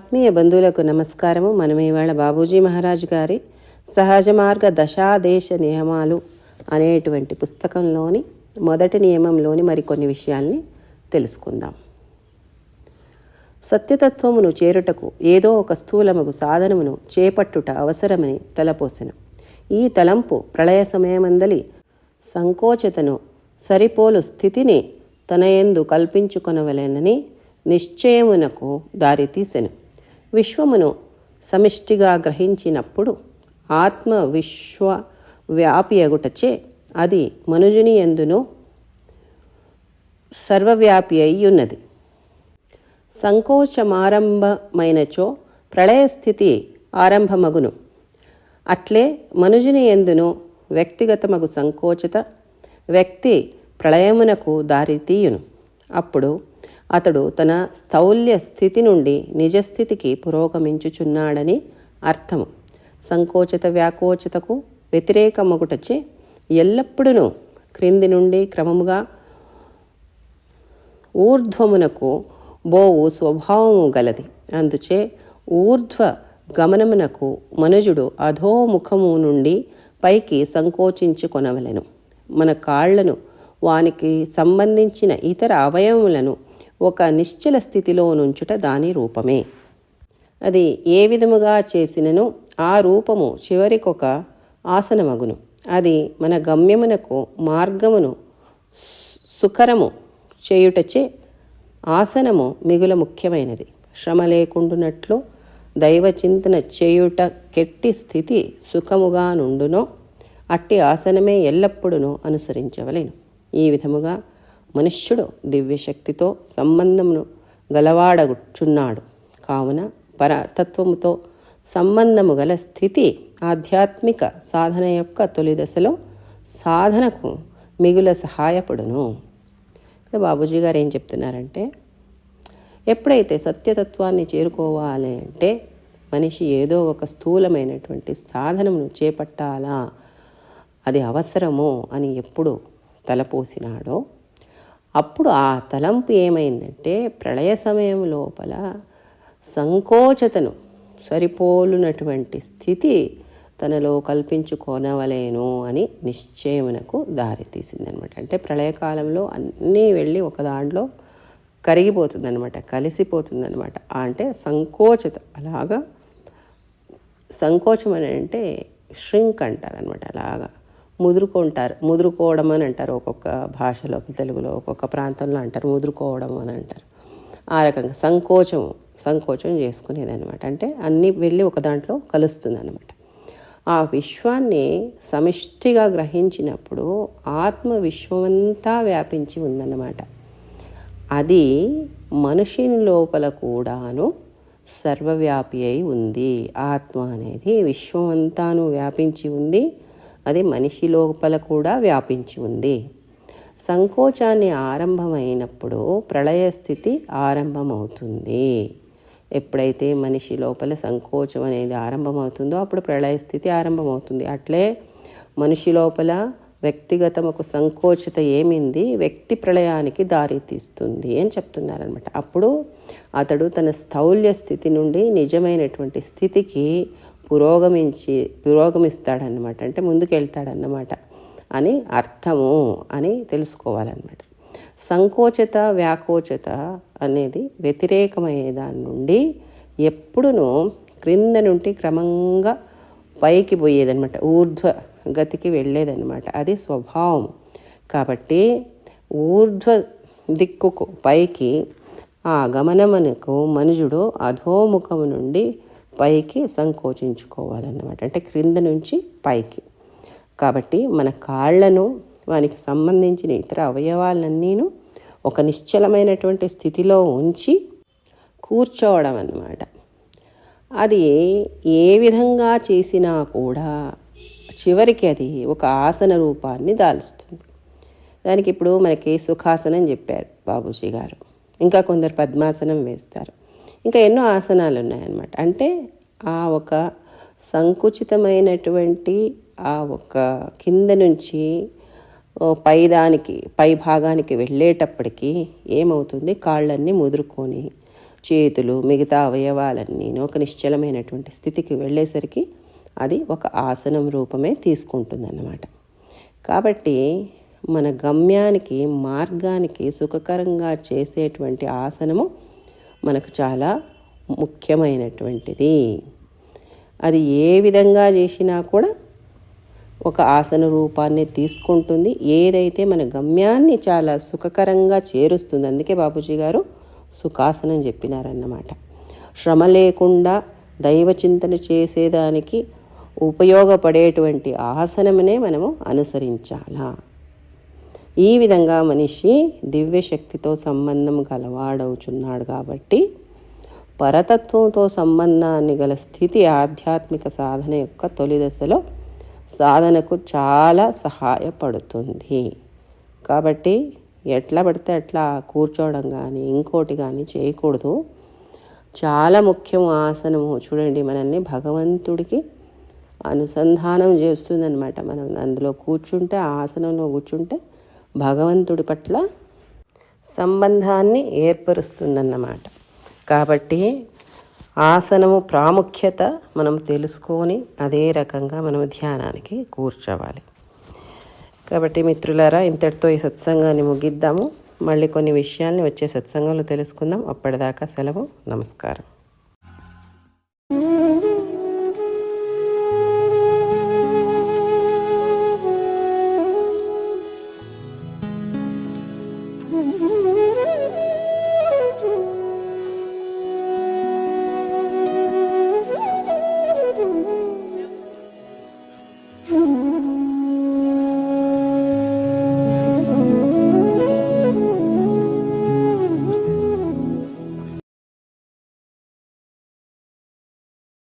ఆత్మీయ బంధువులకు నమస్కారము. మనం ఇవాళ బాబూజీ మహారాజ్ గారి సహజ మార్గ దశాదేశ నియమాలు అనేటువంటి పుస్తకంలోని మొదటి నియమంలోని మరికొన్ని విషయాల్ని తెలుసుకుందాం. సత్యతత్వమును చేరుటకు ఏదో ఒక స్థూలమగు సాధనమును చేపట్టుట అవసరమని తలపోసెను. ఈ తలంపు ప్రళయ సమయమందలి సంకోచతను సరిపోలు స్థితిని తనయందు కల్పించుకొనవలెనని నిశ్చయమునకు దారితీసెను. విశ్వమును సమిష్టిగా గ్రహించినప్పుడు ఆత్మ విశ్వ వ్యాపియగుటచే అది మనుజుని యందును సర్వవ్యాపి అయ్యున్నది. సంకోచమారంభమైనచో ప్రళయస్థితి ఆరంభమగును. అట్లే మనుజుని యందును వ్యక్తిగతమగు సంకోచత వ్యక్తి ప్రళయమునకు దారితీయును. అప్పుడు అతడు తన స్థౌల్య స్థితి నుండి నిజస్థితికి పురోగమించుచున్నాడని అర్థము. సంకోచత వ్యాకోచతకు వ్యతిరేకమగుటచే ఎల్లప్పుడూ క్రింది నుండి క్రమముగా ఊర్ధ్వమునకు బోవు స్వభావము గలది. అందుచే ఊర్ధ్వ గమనమునకు మనుజుడు అధోముఖము నుండి పైకి సంకోచించుకొనవలెను. మన కాళ్లను వానికి సంబంధించిన ఇతర అవయవములను ఒక నిశ్చల స్థితిలో నుంచుట దాని రూపమే. అది ఏ విధముగా చేసినను ఆ రూపము చివరికొక ఆసనమగును. అది మన గమ్యమునకు మార్గమును సుకరము చేయుటచే ఆసనము మిగుల ముఖ్యమైనది. శ్రమ లేకుండునట్లు దైవచింతన చేయుట కెట్టి స్థితి సుఖముగా నుండునో అట్టి ఆసనమే ఎల్లప్పుడూ అనుసరించవలెను. ఈ విధముగా మనుష్యుడు దివ్యశక్తితో సంబంధమును గలవాడగుచున్నాడు. కావున పరతత్వముతో సంబంధము గల స్థితి ఆధ్యాత్మిక సాధన యొక్క తొలి దశలో సాధనకు మిగుల సహాయపడును. బాబూజీ గారు ఏం చెప్తున్నారంటే, ఎప్పుడైతే సత్యతత్వాన్ని చేరుకోవాలి అంటే మనిషి ఏదో ఒక స్థూలమైనటువంటి సాధనమును చేపట్టాలా, అది అవసరమో అని ఎప్పుడు తలపోసినాడో అప్పుడు ఆ తలంపు ఏమైందంటే ప్రళయ సమయం లోపల సంకోచతను సరిపోలునటువంటి స్థితి తనలో కల్పించుకోనవలేను అని నిశ్చయమునకు దారితీసిందనమాట. అంటే ప్రళయకాలంలో అన్నీ వెళ్ళి ఒక దాంట్లో కరిగిపోతుందనమాట, కలిసిపోతుందనమాట. అంటే సంకోచత అలాగా సంకోచం అని అంటే ష్రింక్ అంటారనమాట. అలాగా ముదురుకోవడం అని అంటారు. ఒక్కొక్క భాషలో, తెలుగులో ఒక్కొక్క ప్రాంతంలో అంటారు ముదురుకోవడం అని అంటారు. ఆ రకంగా సంకోచం చేసుకునేదనమాట. అంటే అన్నీ వెళ్ళి ఒక దాంట్లో కలుస్తుంది అనమాట. ఆ విశ్వాన్ని సమిష్టిగా గ్రహించినప్పుడు ఆత్మ విశ్వమంతా వ్యాపించి ఉందన్నమాట. అది మనిషిని లోపల కూడాను సర్వవ్యాపి అయి ఉంది. ఆత్మ అనేది విశ్వమంతాను వ్యాపించి ఉంది. అది మనిషి లోపల కూడా వ్యాపించి ఉంది. సంకోచాన్ని ఆరంభమైనప్పుడు ప్రళయ స్థితి ఆరంభమవుతుంది. ఎప్పుడైతే మనిషి లోపల సంకోచం అనేది ఆరంభమవుతుందో అప్పుడు ప్రళయ స్థితి ఆరంభమవుతుంది. అట్లే మనిషి లోపల వ్యక్తిగతముకు సంకోచత ఏమింది వ్యక్తి ప్రళయానికి దారి తీస్తుంది అని చెప్తున్నారనమాట. అప్పుడు అతడు తన స్థౌల్య స్థితి నుండి నిజమైనటువంటి స్థితికి పురోగమిస్తాడన్నమాట. అంటే ముందుకెళ్తాడన్నమాట అని అర్థము అని తెలుసుకోవాలన్నమాట. సంకోచత వ్యాకోచత అనేది వ్యతిరేకమయ్యే దాని నుండి ఎప్పుడునూ క్రింద నుండి క్రమంగా పైకి పోయేదనమాట, ఊర్ధ్వ గతికి వెళ్ళేదన్నమాట. అది స్వభావం. కాబట్టి ఊర్ధ్వ దిక్కుకు పైకి ఆ గమనమునకు మనుజుడు అధోముఖము నుండి పైకి సంకోచించుకోవాలన్నమాట. అంటే క్రింద నుంచి పైకి. కాబట్టి మన కాళ్లను వానికి సంబంధించిన ఇతర అవయవాలన్నీను ఒక నిశ్చలమైనటువంటి స్థితిలో ఉంచి కూర్చోవడం అన్నమాట. అది ఏ విధంగా చేసినా కూడా చివరికి అది ఒక ఆసన రూపాన్ని దాల్స్తుంది. దానికి ఇప్పుడు మనకి సుఖాసనం చెప్పారు బాబూజీ గారు. ఇంకా కొందరు పద్మాసనం వేస్తారు. ఇంకా ఎన్నో ఆసనాలు ఉన్నాయన్నమాట. అంటే ఆ ఒక సంకుచితమైనటువంటి ఆ ఒక కింద నుంచి పై భాగానికి వెళ్ళేటప్పటికీ ఏమవుతుంది, కాళ్ళన్నీ ముదురుకొని చేతులు, మిగతా అవయవాలన్నీ ఒక నిశ్చలమైనటువంటి స్థితికి వెళ్ళేసరికి అది ఒక ఆసనం రూపమే తీసుకుంటుందన్నమాట. కాబట్టి మన గమ్యానికి, మార్గానికి సుఖకరంగా చేసేటువంటి ఆసనము మనకు చాలా ముఖ్యమైనటువంటిది. అది ఏ విధంగా చేసినా కూడా ఒక ఆసన రూపాన్ని తీసుకుంటుంది. ఏదైతే మన గమ్యాన్ని చాలా సుఖకరంగా చేరుస్తుంది. అందుకే బాపూజీ గారు సుఖాసనం చెప్పినారన్నమాట. శ్రమ లేకుండా దైవ చింతన చేసేదానికి ఉపయోగపడేటువంటి ఆసనమునే మనము అనుసరించాలా. ఈ విధంగా మనిషి దివ్యశక్తితో సంబంధం గలవాడవుచున్నాడు కాబట్టి పరతత్వంతో సంబంధాన్ని గల స్థితి ఆధ్యాత్మిక సాధన యొక్క తొలి దశలో సాధనకు చాలా సహాయపడుతుంది. కాబట్టి ఎట్లా పడితే అట్లా కూర్చోవడం కానీ ఇంకోటి కానీ చేయకూడదు. చాలా ముఖ్యం ఆసనము. చూడండి, మనల్ని భగవంతుడికి అనుసంధానం చేస్తుందన్నమాట. మనం అందులో కూర్చుంటే, ఆ ఆసనంలో కూర్చుంటే భగవంతుడి పట్ల సంబంధాన్ని ఏర్పరుస్తుందన్నమాట. కాబట్టి ఆసనము ప్రాముఖ్యత మనం తెలుసుకొని అదే రకంగా మనం ధ్యానానికి కూర్చోవాలి. కాబట్టి మిత్రులారా, ఇంతటితో ఈ సత్సంగాన్ని ముగిద్దాము. మళ్ళీ కొన్ని విషయాల్ని వచ్చే సత్సంగంలో తెలుసుకుందాం. అప్పటిదాకా సెలవు. నమస్కారం.